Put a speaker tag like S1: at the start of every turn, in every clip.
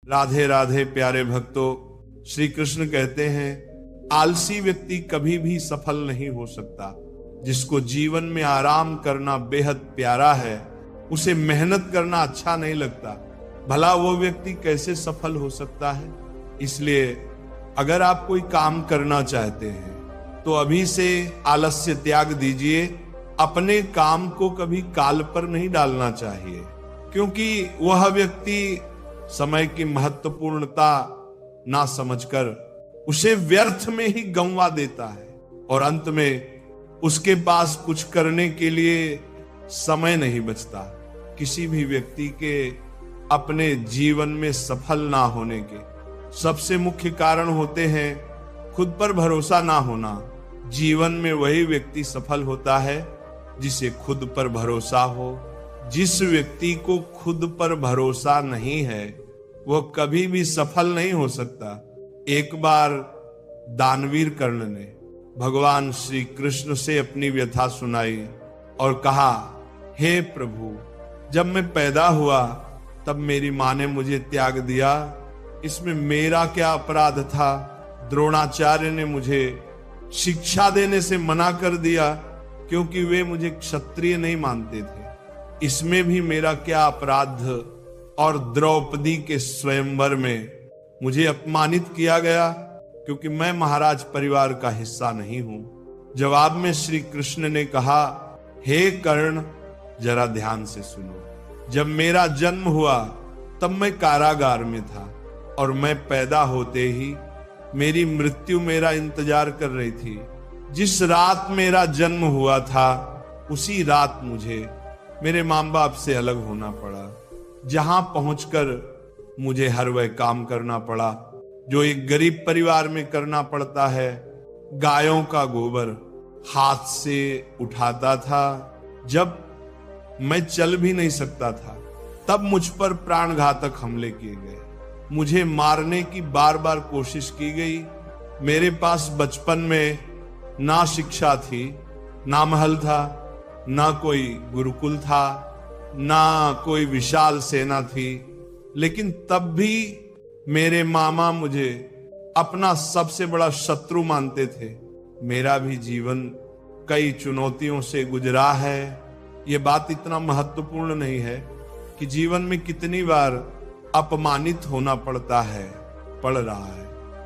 S1: राधे राधे प्यारे भक्तों, श्री कृष्ण कहते हैं आलसी व्यक्ति कभी भी सफल नहीं हो सकता। जिसको जीवन में आराम करना बेहद प्यारा है, उसे मेहनत करना अच्छा नहीं लगता, भला वो व्यक्ति कैसे सफल हो सकता है। इसलिए अगर आप कोई काम करना चाहते हैं तो अभी से आलस्य त्याग दीजिए। अपने काम को कभी काल पर नहीं डालना चाहिए, क्योंकि वह व्यक्ति समय की महत्वपूर्णता ना समझकर उसे व्यर्थ में ही गंवा देता है और अंत में उसके पास कुछ करने के लिए समय नहीं बचता। किसी भी व्यक्ति के अपने जीवन में सफल ना होने के सबसे मुख्य कारण होते हैं खुद पर भरोसा ना होना। जीवन में वही व्यक्ति सफल होता है जिसे खुद पर भरोसा हो। जिस व्यक्ति को खुद पर भरोसा नहीं है वह कभी भी सफल नहीं हो सकता। एक बार दानवीर कर्ण ने भगवान श्री कृष्ण से अपनी व्यथा सुनाई और कहा, हे प्रभु, जब मैं पैदा हुआ तब मेरी मां ने मुझे त्याग दिया, इसमें मेरा क्या अपराध था। द्रोणाचार्य ने मुझे शिक्षा देने से मना कर दिया क्योंकि वे मुझे क्षत्रिय नहीं मानते थे, इसमें भी मेरा क्या अपराध। और द्रौपदी के स्वयंवर में मुझे अपमानित किया गया क्योंकि मैं महाराज परिवार का हिस्सा नहीं हूं। जवाब में श्री कृष्ण ने कहा, हे कर्ण, जरा ध्यान से सुनो। जब मेरा जन्म हुआ तब मैं कारागार में था और मैं पैदा होते ही मेरी मृत्यु मेरा इंतजार कर रही थी। जिस रात मेरा जन्म हुआ था उसी रात मुझे मेरे मां बाप से अलग होना पड़ा, जहां पहुंचकर मुझे हर वह काम करना पड़ा जो एक गरीब परिवार में करना पड़ता है। गायों का गोबर हाथ से उठाता था। जब मैं चल भी नहीं सकता था तब मुझ पर प्राणघातक हमले किए गए। मुझे मारने की बार बार कोशिश की गई। मेरे पास बचपन में ना शिक्षा थी, ना महल था, ना कोई गुरुकुल था, ना कोई विशाल सेना थी, लेकिन तब भी मेरे मामा मुझे अपना सबसे बड़ा शत्रु मानते थे। मेरा भी जीवन कई चुनौतियों से गुजरा है। ये बात इतना महत्वपूर्ण नहीं है कि जीवन में कितनी बार अपमानित होना पड़ता है, पड़ रहा है,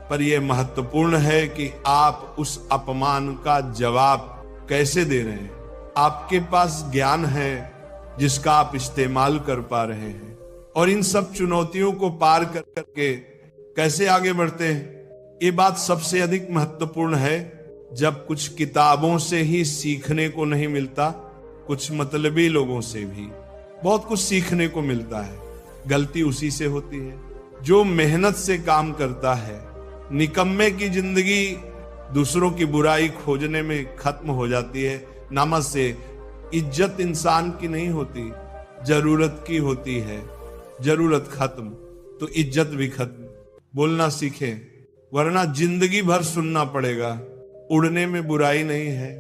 S1: पर यह महत्वपूर्ण है कि आप उस अपमान का जवाब कैसे दे रहे हैं। आपके पास ज्ञान है जिसका आप इस्तेमाल कर पा रहे हैं, और इन सब चुनौतियों को पार कर करके कैसे आगे बढ़ते हैं, ये बात सबसे अधिक महत्वपूर्ण है। जब कुछ किताबों से ही सीखने को नहीं मिलता, कुछ मतलबी लोगों से भी बहुत कुछ सीखने को मिलता है। गलती उसी से होती है जो मेहनत से काम करता है। निकम्मे की जिंदगी दूसरों की बुराई खोजने में खत्म हो जाती है। नामत से इज्जत इंसान की नहीं होती, जरूरत की होती है। जरूरत खत्म तो इज्जत भी खत्म। बोलना सीखें, वरना जिंदगी भर सुनना पड़ेगा। उड़ने में बुराई नहीं है,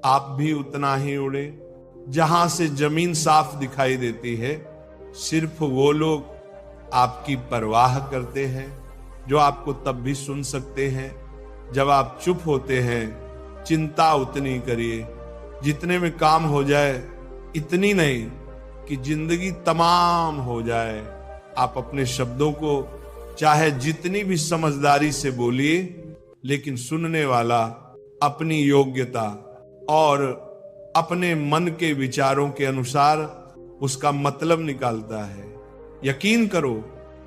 S1: आप भी उतना ही उड़े जहां से जमीन साफ दिखाई देती है। सिर्फ वो लोग आपकी परवाह करते हैं जो आपको तब भी सुन सकते हैं जब आप चुप होते हैं। चिंता उतनी करिए जितने में काम हो जाए, इतनी नहीं कि जिंदगी तमाम हो जाए। आप अपने शब्दों को चाहे जितनी भी समझदारी से बोलिए, लेकिन सुनने वाला अपनी योग्यता और अपने मन के विचारों के अनुसार उसका मतलब निकालता है। यकीन करो,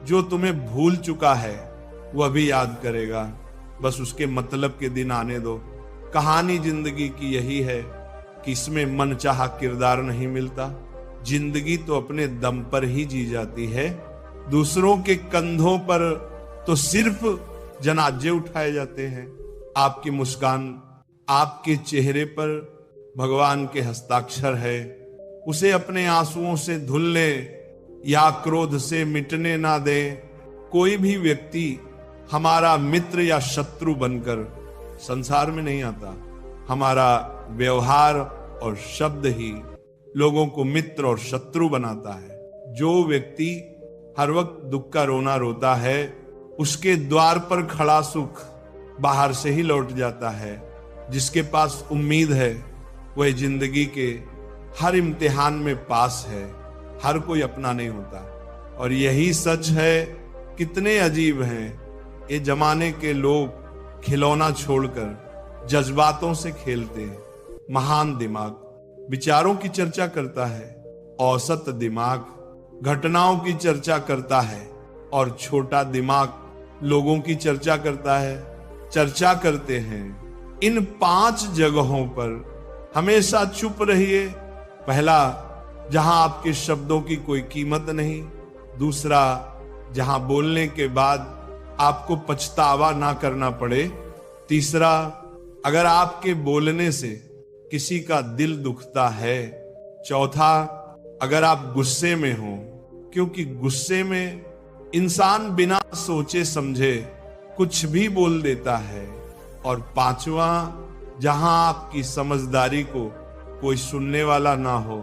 S1: जो तुम्हें भूल चुका है वह भी याद करेगा। बस उसके मतलब के दिन आने दो। कहानी जिंदगी की यही है कि इसमें मनचाहा किरदार नहीं मिलता। जिंदगी तो अपने दम पर ही जी जाती है। दूसरों के कंधों पर तो सिर्फ जनाजे उठाए जाते हैं। आपकी मुस्कान, आपके चेहरे पर भगवान के हस्ताक्षर है। उसे अपने आंसुओं से धुल ले या क्रोध से मिटने ना दे। कोई भी व्यक्ति हमारा मित्र या शत्रु बनकर संसार में नहीं आता। हमारा व्यवहार और शब्द ही लोगों को मित्र और शत्रु बनाता है। जो व्यक्ति हर वक्त दुख का रोना रोता है, उसके द्वार पर खड़ा सुख बाहर से ही लौट जाता है। जिसके पास उम्मीद है वह जिंदगी के हर इम्तिहान में पास है। हर कोई अपना नहीं होता, और यही सच है। कितने अजीब हैं ये जमाने के लोग, खिलौना छोड़कर जज्बातों से खेलते हैं। महान दिमाग विचारों की चर्चा करता है, औसत दिमाग घटनाओं की चर्चा करता है, और छोटा दिमाग लोगों की चर्चा करता है। चर्चा करते हैं इन 5 जगहों पर हमेशा चुप रहिए। पहला, जहां आपके शब्दों की कोई कीमत नहीं। दूसरा, जहां बोलने के बाद आपको पछतावा ना करना पड़े। तीसरा, अगर आपके बोलने से किसी का दिल दुखता है। चौथा, अगर आप गुस्से में हो, क्योंकि गुस्से में इंसान बिना सोचे समझे कुछ भी बोल देता है। और पांचवा, जहां आपकी समझदारी को कोई सुनने वाला ना हो।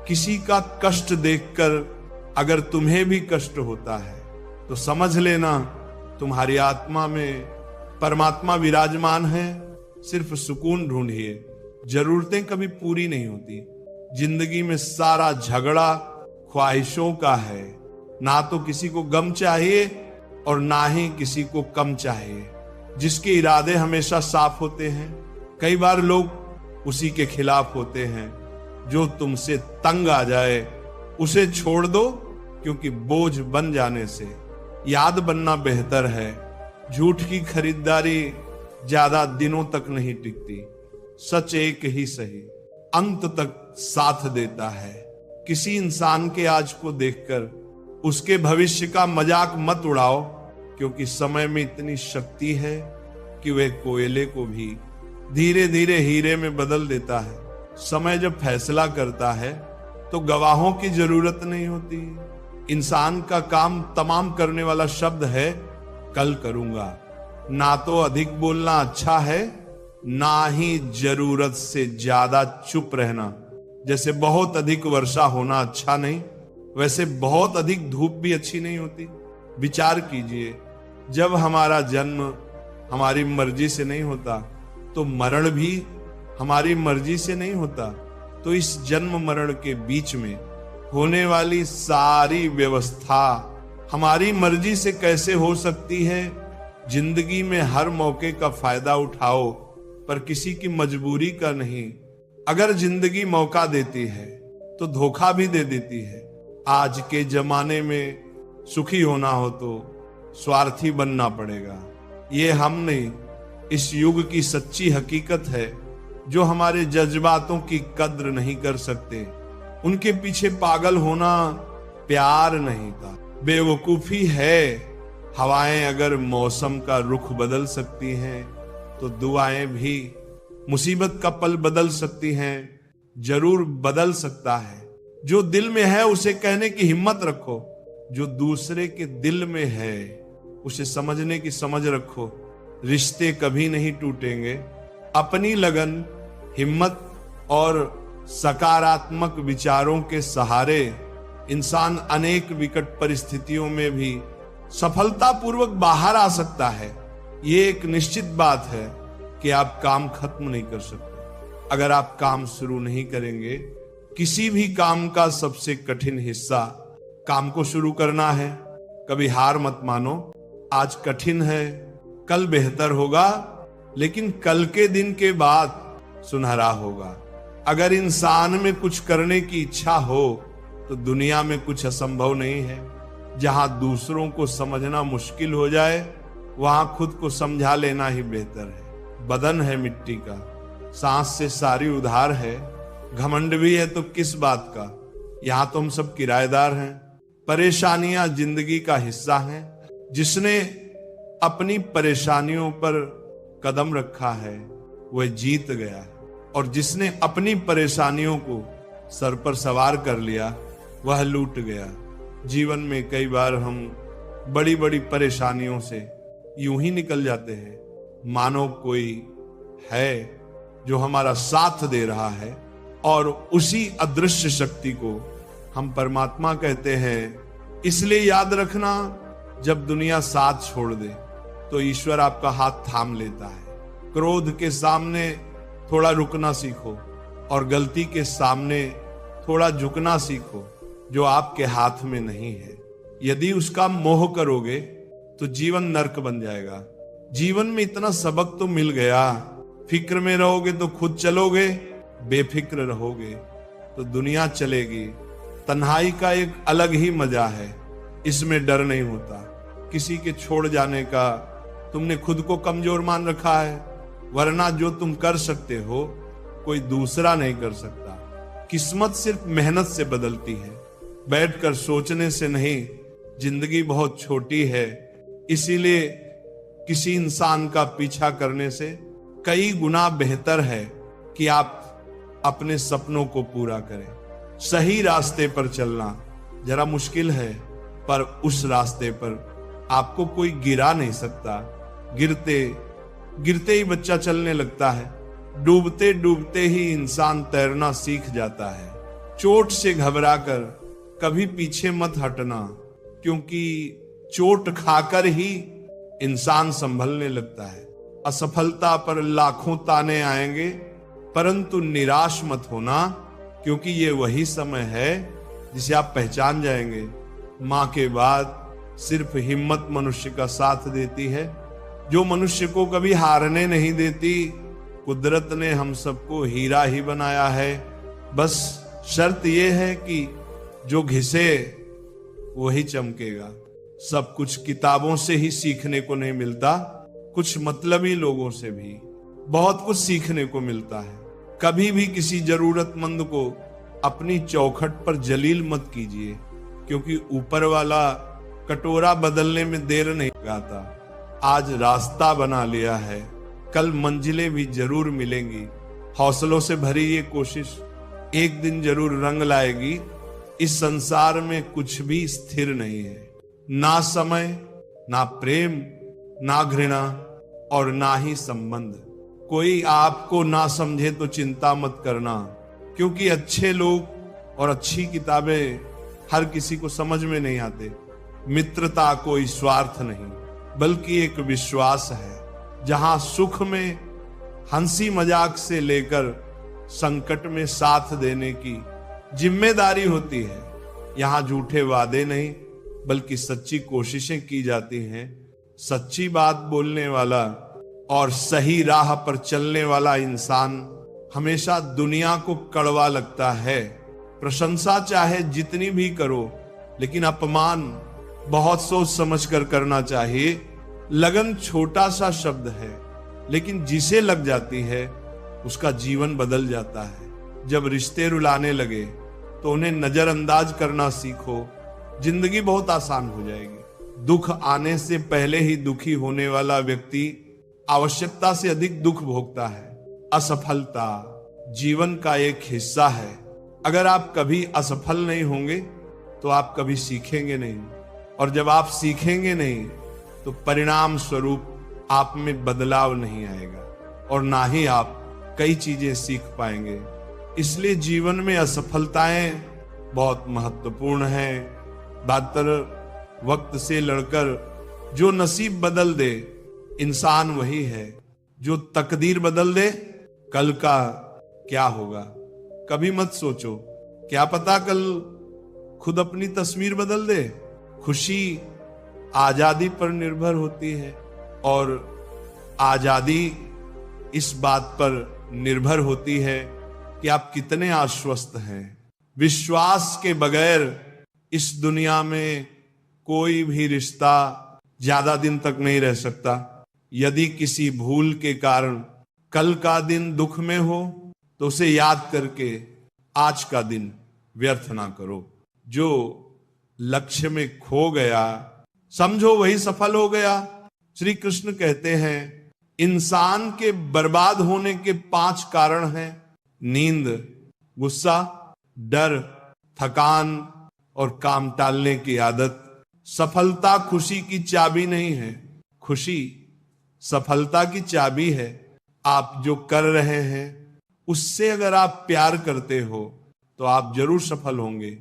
S1: किसी का कष्ट देखकर अगर तुम्हें भी कष्ट होता है तो समझ लेना तुम्हारी आत्मा में परमात्मा विराजमान है। सिर्फ सुकून ढूंढिए। जरूरतें कभी पूरी नहीं होती। जिंदगी में सारा झगड़ा ख्वाहिशों का है। ना तो किसी को गम चाहिए और ना ही किसी को कम चाहिए। जिसके इरादे हमेशा साफ होते हैं, कई बार लोग उसी के खिलाफ होते हैं। जो तुमसे तंग आ जाए उसे छोड़ दो, क्योंकि बोझ बन जाने से याद बनना बेहतर है। झूठ की खरीदारी ज्यादा दिनों तक नहीं टिकती। सच एक ही सही अंत तक साथ देता है। किसी इंसान के आज को देखकर उसके भविष्य का मजाक मत उड़ाओ, क्योंकि समय में इतनी शक्ति है कि वह कोयले को भी धीरे धीरे हीरे में बदल देता है। समय जब फैसला करता है तो गवाहों की जरूरत नहीं होती। इंसान का काम तमाम करने वाला शब्द है कल करूंगा। ना तो अधिक बोलना अच्छा है, ना ही जरूरत से ज्यादा चुप रहना। जैसे बहुत अधिक वर्षा होना अच्छा नहीं, वैसे बहुत अधिक धूप भी अच्छी नहीं होती। विचार कीजिए, जब हमारा जन्म हमारी मर्जी से नहीं होता तो मरण भी हमारी मर्जी से नहीं होता। तो इस जन्म मरण के बीच में होने वाली सारी व्यवस्था हमारी मर्जी से कैसे हो सकती है। जिंदगी में हर मौके का फायदा उठाओ, पर किसी की मजबूरी का नहीं। अगर जिंदगी मौका देती है तो धोखा भी दे देती है। आज के जमाने में सुखी होना हो तो स्वार्थी बनना पड़ेगा। ये हम नहीं, इस युग की सच्ची हकीकत है। जो हमारे जज्बातों की कद्र नहीं कर सकते, उनके पीछे पागल होना प्यार नहीं था, बेवकूफी है। हवाएं अगर मौसम का रुख बदल सकती हैं तो दुआएं भी मुसीबत का पल बदल सकती हैं। जरूर बदल सकता है। जो दिल में है उसे कहने की हिम्मत रखो। जो दूसरे के दिल में है उसे समझने की समझ रखो। रिश्ते कभी नहीं टूटेंगे। अपनी लगन, हिम्मत और सकारात्मक विचारों के सहारे इंसान अनेक विकट परिस्थितियों में भी सफलतापूर्वक बाहर आ सकता है। ये एक निश्चित बात है कि आप काम खत्म नहीं कर सकते अगर आप काम शुरू नहीं करेंगे। किसी भी काम का सबसे कठिन हिस्सा काम को शुरू करना है। कभी हार मत मानो। आज कठिन है, कल बेहतर होगा, लेकिन कल के दिन के बाद सुनहरा होगा। अगर इंसान में कुछ करने की इच्छा हो तो दुनिया में कुछ असंभव नहीं है। जहां दूसरों को समझना मुश्किल हो जाए वहां खुद को समझा लेना ही बेहतर है। बदन है मिट्टी का, सांस से सारी उधार है। घमंड भी है तो किस बात का, यहां तो हम सब किराएदार हैं। परेशानियां जिंदगी का हिस्सा हैं। जिसने अपनी परेशानियों पर कदम रखा है वह जीत गया, और जिसने अपनी परेशानियों को सर पर सवार कर लिया वह लूट गया। जीवन में कई बार हम बड़ी बड़ी परेशानियों से यूं ही निकल जाते हैं, मानो कोई है जो हमारा साथ दे रहा है, और उसी अदृश्य शक्ति को हम परमात्मा कहते हैं। इसलिए याद रखना, जब दुनिया साथ छोड़ दे तो ईश्वर आपका हाथ थाम लेता है। क्रोध के सामने थोड़ा रुकना सीखो और गलती के सामने थोड़ा झुकना सीखो जो आपके हाथ में नहीं है। यदि उसका मोह करोगे तो जीवन नर्क बन जाएगा। जीवन में इतना सबक तो मिल गया, फिक्र में रहोगे तो खुद चलोगे, बेफिक्र रहोगे तो दुनिया चलेगी। तन्हाई का एक अलग ही मजा है, इसमें डर नहीं होता किसी के छोड़ जाने का। तुमने खुद को कमजोर मान रखा है, वरना जो तुम कर सकते हो कोई दूसरा नहीं कर सकता। किस्मत सिर्फ मेहनत से बदलती है, बैठकर सोचने से नहीं। जिंदगी बहुत छोटी है, इसीलिए किसी इंसान का पीछा करने से कई गुना बेहतर है कि आप अपने सपनों को पूरा करें। सही रास्ते पर चलना जरा मुश्किल है, पर उस रास्ते पर आपको कोई गिरा नहीं सकता। गिरते गिरते ही बच्चा चलने लगता है, डूबते डूबते ही इंसान तैरना सीख जाता है। चोट से घबराकर कभी पीछे मत हटना, क्योंकि चोट खाकर ही इंसान संभलने लगता है। असफलता पर लाखों ताने आएंगे, परंतु निराश मत होना, क्योंकि ये वही समय है जिसे आप पहचान जाएंगे। मां के बाद सिर्फ हिम्मत मनुष्य का साथ देती है, जो मनुष्य को कभी हारने नहीं देती। कुदरत ने हम सबको हीरा ही बनाया है, बस शर्त यह है कि जो घिसे वही चमकेगा। सब कुछ किताबों से ही सीखने को नहीं मिलता, कुछ मतलबी लोगों से भी बहुत कुछ सीखने को मिलता है। कभी भी किसी जरूरतमंद को अपनी चौखट पर जलील मत कीजिए, क्योंकि ऊपर वाला कटोरा बदलने में देर नहीं लगाता। आज रास्ता बना लिया है, कल मंजिलें भी जरूर मिलेंगी। हौसलों से भरी ये कोशिश एक दिन जरूर रंग लाएगी। इस संसार में कुछ भी स्थिर नहीं है, ना समय, ना प्रेम, ना घृणा और ना ही संबंध। कोई आपको ना समझे तो चिंता मत करना, क्योंकि अच्छे लोग और अच्छी किताबें हर किसी को समझ में नहीं आते। मित्रता कोई स्वार्थ नहीं, बल्कि एक विश्वास है, जहां सुख में हंसी मजाक से लेकर संकट में साथ देने की जिम्मेदारी होती है। यहाँ झूठे वादे नहीं, बल्कि सच्ची कोशिशें की जाती हैं। सच्ची बात बोलने वाला और सही राह पर चलने वाला इंसान हमेशा दुनिया को कड़वा लगता है। प्रशंसा चाहे जितनी भी करो, लेकिन अपमान बहुत सोच समझ कर करना चाहिए। लगन छोटा सा शब्द है, लेकिन जिसे लग जाती है उसका जीवन बदल जाता है। जब रिश्ते रुलाने लगे तो उन्हें नजरअंदाज करना सीखो, जिंदगी बहुत आसान हो जाएगी। दुख आने से पहले ही दुखी होने वाला व्यक्ति आवश्यकता से अधिक दुख भोगता है। असफलता जीवन का एक हिस्सा है। अगर आप कभी असफल नहीं होंगे तो आप कभी सीखेंगे नहीं, और जब आप सीखेंगे नहीं तो परिणाम स्वरूप आप में बदलाव नहीं आएगा, और ना ही आप कई चीजें सीख पाएंगे। इसलिए जीवन में असफलताएं बहुत महत्वपूर्ण हैं। बेहतर वक्त से लड़कर जो नसीब बदल दे, इंसान वही है। जो तकदीर बदल दे, कल का क्या होगा कभी मत सोचो, क्या पता कल खुद अपनी तस्वीर बदल दे। खुशी आजादी पर निर्भर होती है, और आजादी इस बात पर निर्भर होती है कि आप कितने आश्वस्त हैं। विश्वास के बगैर इस दुनिया में कोई भी रिश्ता ज्यादा दिन तक नहीं रह सकता। यदि किसी भूल के कारण कल का दिन दुख में हो तो उसे याद करके आज का दिन व्यर्थ ना करो। जो लक्ष्य में खो गया समझो वही सफल हो गया। श्री कृष्ण कहते हैं इंसान के बर्बाद होने के 5 कारण हैं: नींद, गुस्सा, डर, थकान और काम टालने की आदत। सफलता खुशी की चाबी नहीं है, खुशी सफलता की चाबी है। आप जो कर रहे हैं उससे अगर आप प्यार करते हो तो आप जरूर सफल होंगे।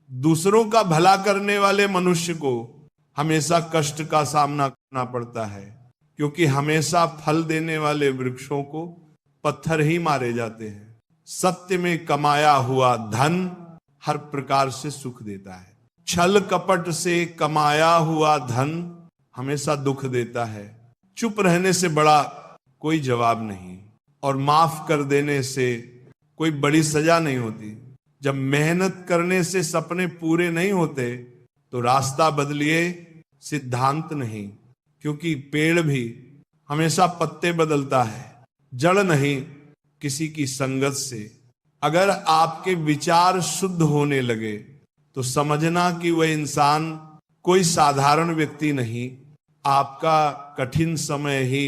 S1: दूसरों का भला करने वाले मनुष्य को हमेशा कष्ट का सामना करना पड़ता है, क्योंकि हमेशा फल देने वाले वृक्षों को पत्थर ही मारे जाते हैं। सत्य में कमाया हुआ धन हर प्रकार से सुख देता है, छल कपट से कमाया हुआ धन हमेशा दुख देता है। चुप रहने से बड़ा कोई जवाब नहीं, और माफ कर देने से कोई बड़ी सजा नहीं होती। जब मेहनत करने से सपने पूरे नहीं होते तो रास्ता बदलिए, सिद्धांत नहीं, क्योंकि पेड़ भी हमेशा पत्ते बदलता है, जड़ नहीं किसी की संगत से। अगर आपके विचार शुद्ध होने लगे तो समझना कि वह इंसान कोई साधारण व्यक्ति नहीं, आपका कठिन समय ही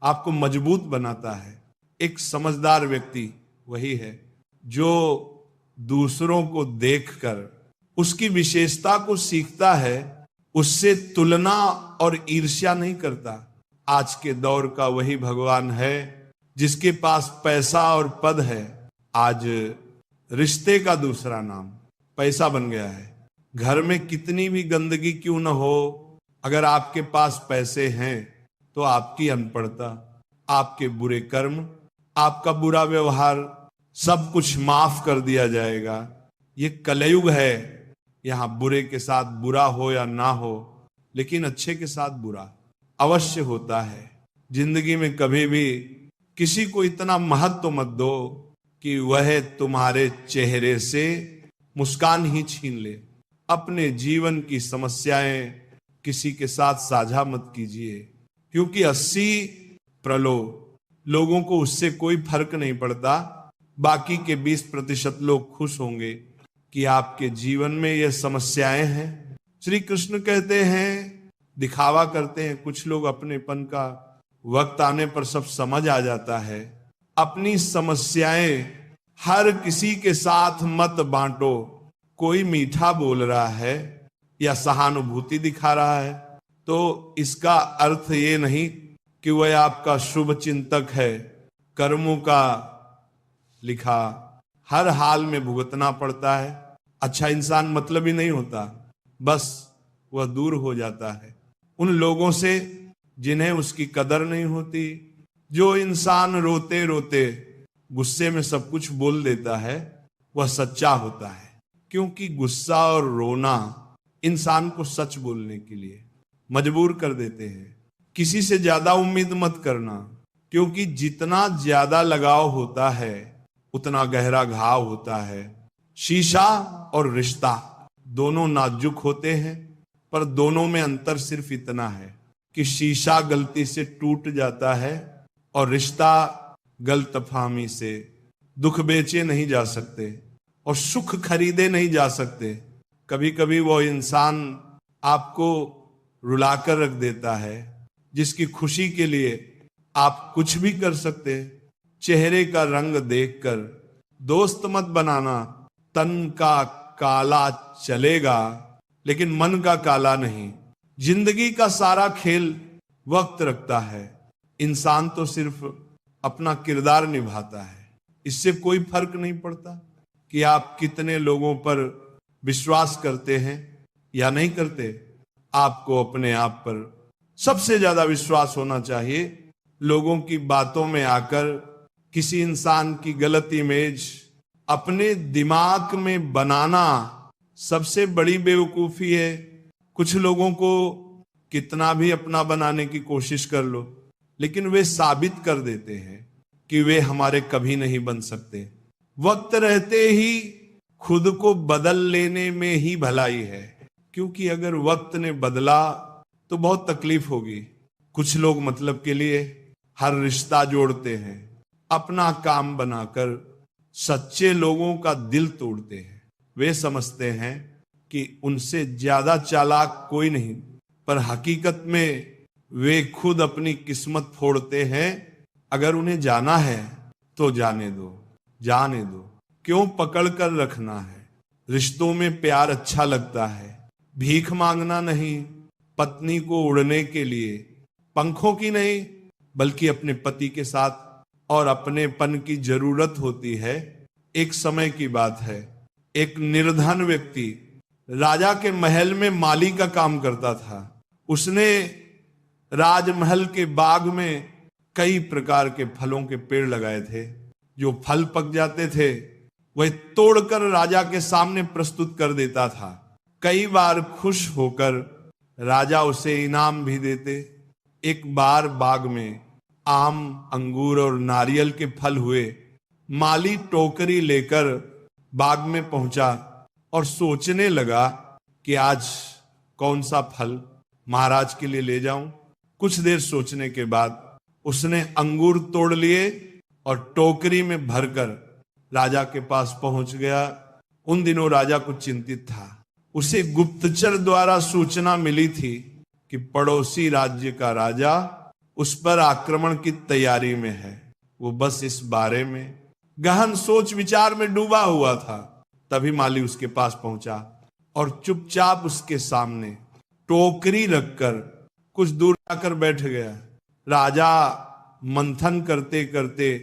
S1: आपको मजबूत बनाता है। एक समझदार व्यक्ति वही है जो दूसरों को देखकर उसकी विशेषता को सीखता है, उससे तुलना और ईर्ष्या नहीं करता। आज के दौर का वही भगवान है जिसके पास पैसा और पद है। आज रिश्ते का दूसरा नाम पैसा बन गया है। घर में कितनी भी गंदगी क्यों न हो, अगर आपके पास पैसे हैं तो आपकी अनपढ़ता, आपके बुरे कर्म, आपका बुरा व्यवहार सब कुछ माफ कर दिया जाएगा। ये कलयुग है, यहाँ बुरे के साथ बुरा हो या ना हो, लेकिन अच्छे के साथ बुरा अवश्य होता है। जिंदगी में कभी भी किसी को इतना महत्व मत दो कि वह तुम्हारे चेहरे से मुस्कान ही छीन ले। अपने जीवन की समस्याएं किसी के साथ साझा मत कीजिए, क्योंकि 80 लोगों को उससे कोई फर्क नहीं पड़ता। बाकी के 20% लोग खुश होंगे कि आपके जीवन में ये समस्याएं हैं। श्री कृष्ण कहते हैं दिखावा करते हैं कुछ लोग अपनेपन का, वक्त आने पर सब समझ आ जाता है। अपनी समस्याएं हर किसी के साथ मत बांटो। कोई मीठा बोल रहा है या सहानुभूति दिखा रहा है तो इसका अर्थ ये नहीं कि वह आपका शुभ चिंतक है। कर्मों का लिखा हर हाल में भुगतना पड़ता है। अच्छा इंसान मतलब ही नहीं होता, बस वह दूर हो जाता है उन लोगों से जिन्हें उसकी कदर नहीं होती। जो इंसान रोते रोते गुस्से में सब कुछ बोल देता है वह सच्चा होता है, क्योंकि गुस्सा और रोना इंसान को सच बोलने के लिए मजबूर कर देते हैं। किसी से ज्यादा उम्मीद मत करना, क्योंकि जितना ज्यादा लगाव होता है उतना गहरा घाव होता है। शीशा और रिश्ता दोनों नाजुक होते हैं, पर दोनों में अंतर सिर्फ इतना है कि शीशा गलती से टूट जाता है और रिश्ता गलतफहमी से दुख बेचे नहीं जा सकते और सुख खरीदे नहीं जा सकते। कभी कभी वो इंसान आपको रुलाकर रख देता है जिसकी खुशी के लिए आप कुछ भी कर सकते। चेहरे का रंग देखकर दोस्त मत बनाना। तन का काला चलेगा लेकिन मन का काला नहीं। जिंदगी का सारा खेल वक्त रखता है। इंसान तो सिर्फ अपना किरदार निभाता है। इससे कोई फर्क नहीं पड़ता कि आप कितने लोगों पर विश्वास करते हैं या नहीं करते। आपको अपने आप पर सबसे ज्यादा विश्वास होना चाहिए। लोगों की बातों में आकर किसी इंसान की गलत इमेज अपने दिमाग में बनाना सबसे बड़ी बेवकूफी है। कुछ लोगों को कितना भी अपना बनाने की कोशिश कर लो, लेकिन वे साबित कर देते हैं कि वे हमारे कभी नहीं बन सकते। वक्त रहते ही खुद को बदल लेने में ही भलाई है, क्योंकि अगर वक्त ने बदला तो बहुत तकलीफ होगी। कुछ लोग मतलब के लिए हर रिश्ता जोड़ते हैं, अपना काम बनाकर सच्चे लोगों का दिल तोड़ते हैं। वे समझते हैं कि उनसे ज्यादा चालाक कोई नहीं, पर हकीकत में वे खुद अपनी किस्मत फोड़ते हैं। अगर उन्हें जाना है तो जाने दो, जाने दो, क्यों पकड़ कर रखना है। रिश्तों में प्यार अच्छा लगता है, भीख मांगना नहीं। पत्नी को उड़ने के लिए पंखों की नहीं बल्कि अपने पति के साथ और अपनेपन की जरूरत होती है। एक समय की बात है, एक निर्धन व्यक्ति राजा के महल में माली का काम करता था। उसने राजमहल के बाग में कई प्रकार के फलों के पेड़ लगाए थे। जो फल पक जाते थे वह तोड़कर राजा के सामने प्रस्तुत कर देता था। कई बार खुश होकर राजा उसे इनाम भी देते। एक बार बाग में आम, अंगूर और नारियल के फल हुए। माली टोकरी लेकर बाग में पहुंचा और सोचने लगा कि आज कौन सा फल महाराज के लिए ले जाऊं। कुछ देर सोचने के बाद उसने अंगूर तोड़ लिए और टोकरी में भरकर राजा के पास पहुंच गया। उन दिनों राजा कुछ चिंतित था। उसे गुप्तचर द्वारा सूचना मिली थी कि पड़ोसी राज्य का राजा उस पर आक्रमण की तैयारी में है। वो बस इस बारे में गहन सोच विचार में डूबा हुआ था। तभी माली उसके पास पहुंचा और चुपचाप उसके सामने टोकरी रखकर कुछ दूर जाकर बैठ गया। राजा मंथन करते करते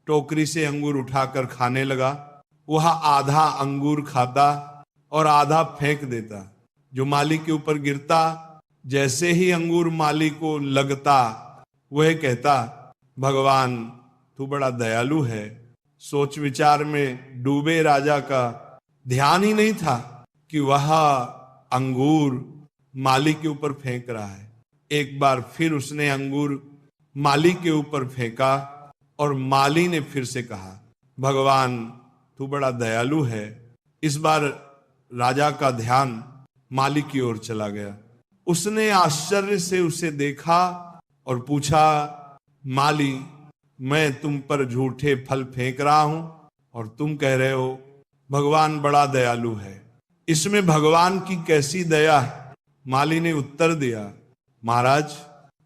S1: टोकरी से अंगूर उठाकर खाने लगा। वह आधा अंगूर खाता और आधा फेंक देता। जो माली के ऊपर गिरता, जैसे ही अंगूर माली को लगता, वह कहता, भगवान तू बड़ा दयालु है। सोच विचार में डूबे राजा का ध्यान ही नहीं था कि वह अंगूर माली के ऊपर फेंक रहा है। एक बार फिर उसने अंगूर माली के ऊपर फेंका और माली ने फिर से कहा, भगवान तू बड़ा दयालु है। इस बार राजा का ध्यान माली की ओर चला गया। उसने आश्चर्य से उसे देखा और पूछा, माली मैं तुम पर झूठे फल फेंक रहा हूं और तुम कह रहे हो भगवान बड़ा दयालु है। इसमें भगवान की कैसी दया है? माली ने उत्तर दिया, महाराज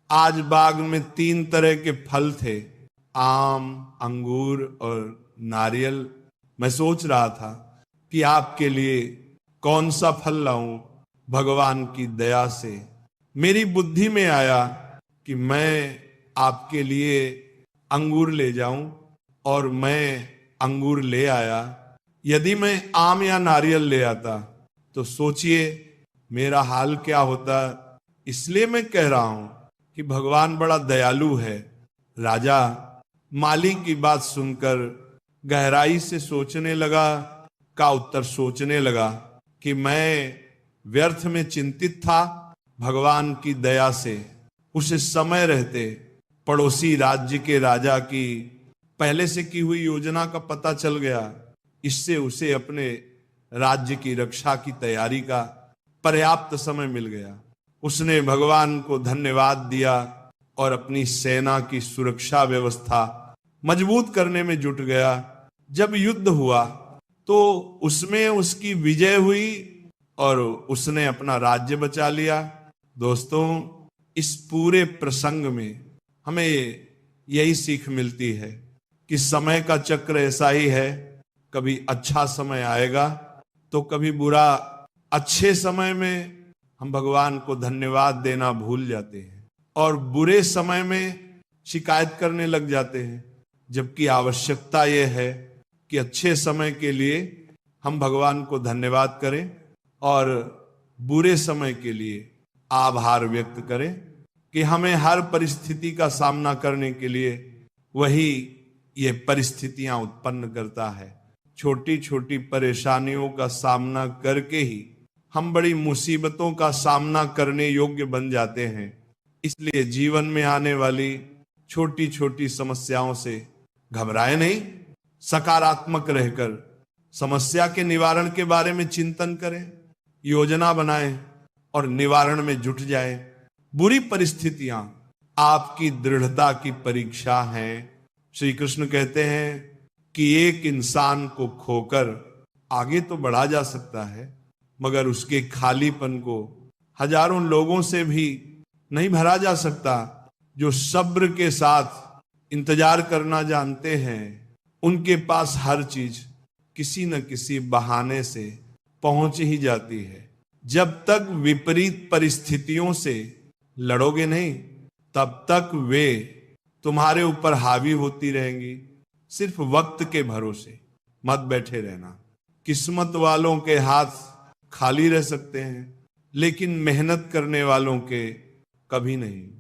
S1: आज बाग में 3 तरह के फल थे, आम, अंगूर और नारियल। मैं सोच रहा था कि आपके लिए कौन सा फल लाऊं। भगवान की दया से मेरी बुद्धि में आया कि मैं आपके लिए अंगूर ले जाऊं और मैं अंगूर ले आया। यदि मैं आम या नारियल ले आता तो सोचिए मेरा हाल क्या होता। इसलिए मैं कह रहा हूं कि भगवान बड़ा दयालु है। राजा माली की बात सुनकर गहराई से सोचने लगा। का उत्तर सोचने लगा कि मैं व्यर्थ में चिंतित था। भगवान की दया से उसे समय रहते पड़ोसी राज्य के राजा की पहले से की हुई योजना का पता चल गया। इससे उसे अपने राज्य की रक्षा की तैयारी का पर्याप्त समय मिल गया। उसने भगवान को धन्यवाद दिया और अपनी सेना की सुरक्षा व्यवस्था मजबूत करने में जुट गया। जब युद्ध हुआ तो उसमें उसकी विजय हुई और उसने अपना राज्य बचा लिया। दोस्तों, इस पूरे प्रसंग में हमें यही सीख मिलती है कि समय का चक्र ऐसा ही है, कभी अच्छा समय आएगा तो कभी बुरा। अच्छे समय में हम भगवान को धन्यवाद देना भूल जाते हैं और बुरे समय में शिकायत करने लग जाते हैं, जबकि आवश्यकता यह है कि अच्छे समय के लिए हम भगवान को धन्यवाद करें और बुरे समय के लिए आभार व्यक्त करें कि हमें हर परिस्थिति का सामना करने के लिए वही ये परिस्थितियां उत्पन्न करता है। छोटी छोटी परेशानियों का सामना करके ही हम बड़ी मुसीबतों का सामना करने योग्य बन जाते हैं। इसलिए जीवन में आने वाली छोटी छोटी समस्याओं से घबराए नहीं, सकारात्मक रहकर समस्या के निवारण के बारे में चिंतन करें, योजना बनाएं और निवारण में जुट जाएं। बुरी परिस्थितियां आपकी दृढ़ता की परीक्षा हैं। श्री कृष्ण कहते हैं कि एक इंसान को खोकर आगे तो बढ़ा जा सकता है, मगर उसके खालीपन को हजारों लोगों से भी नहीं भरा जा सकता। जो सब्र के साथ इंतजार करना जानते हैं, उनके पास हर चीज किसी न किसी बहाने से पहुंच ही जाती है। जब तक विपरीत परिस्थितियों से लड़ोगे नहीं, तब तक वे तुम्हारे ऊपर हावी होती रहेंगी। सिर्फ वक्त के भरोसे मत बैठे रहना। किस्मत वालों के हाथ खाली रह सकते हैं, लेकिन मेहनत करने वालों के कभी नहीं।